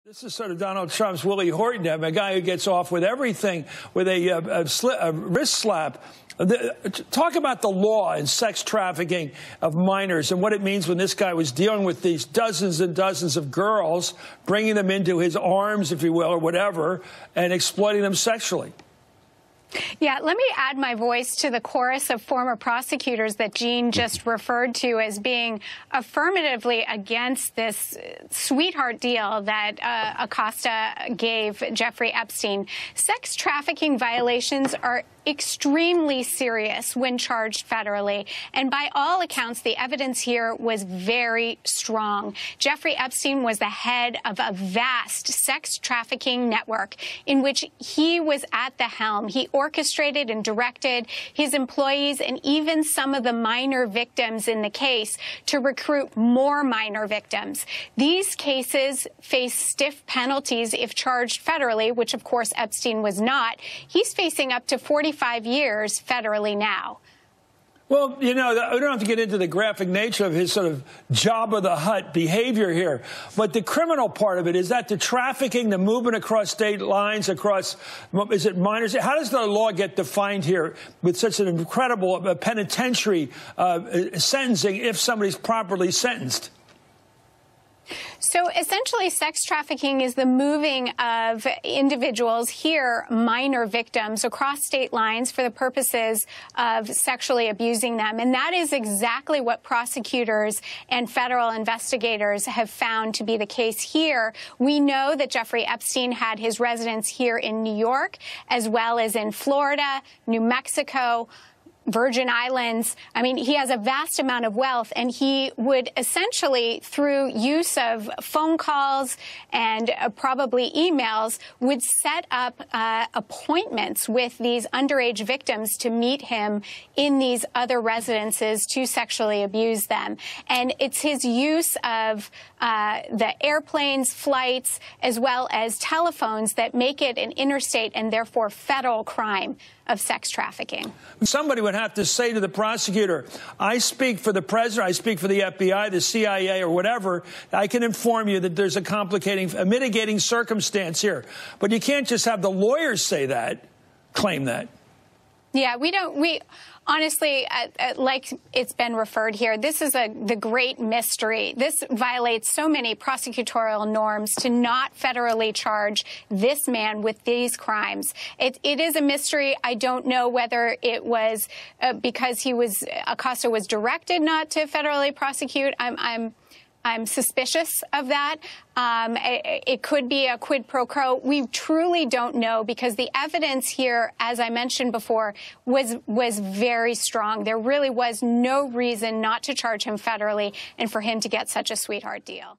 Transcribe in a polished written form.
This is sort of Donald Trump's Willie Horton, a guy who gets off with everything with a wrist slap. Talk about the law and sex trafficking of minors and what it means when this guy was dealing with these dozens and dozens of girls, bringing them into his arms, if you will, or whatever, and exploiting them sexually. Yeah, let me add my voice to the chorus of former prosecutors that Gene just referred to as being affirmatively against this sweetheart deal that Acosta gave Jeffrey Epstein. Sex trafficking violations are extremely serious when charged federally, and by all accounts, the evidence here was very strong. Jeffrey Epstein was the head of a vast sex trafficking network in which he was at the helm. He orchestrated and directed his employees and even some of the minor victims in the case to recruit more minor victims. These cases face stiff penalties if charged federally, which of course Epstein was not. He's facing up to 45 years federally now. Well, you know, we don't have to get into the graphic nature of his sort of Jabba the Hutt behavior here. But the criminal part of it is that the trafficking, the movement across state lines, across, is it minors? How does the law get defined here with such an incredible penitentiary sentencing if somebody's properly sentenced? So essentially, sex trafficking is the moving of individuals, here minor victims, across state lines for the purposes of sexually abusing them. And that is exactly what prosecutors and federal investigators have found to be the case here. We know that Jeffrey Epstein had his residence here in New York, as well as in Florida, New Mexico, Virgin Islands. I mean, he has a vast amount of wealth, and he would essentially, through use of phone calls and probably emails, would set up appointments with these underage victims to meet him in these other residences to sexually abuse them. And it's his use of the airplanes, flights, as well as telephones that make it an interstate and therefore federal crime of sex trafficking. Somebody would have to say to the prosecutor, I speak for the president, I speak for the FBI, the CIA, or whatever. I can inform you that there's a mitigating circumstance here. But you can't just have the lawyers say that, claim that. Yeah, we honestly, like it's been referred here, this is the great mystery. This violates so many prosecutorial norms to not federally charge this man with these crimes. It is a mystery. I don't know whether it was because Acosta was directed not to federally prosecute. I'm suspicious of that. It could be a quid pro quo. We truly don't know, because the evidence here, as I mentioned before, was very strong. There really was no reason not to charge him federally and for him to get such a sweetheart deal.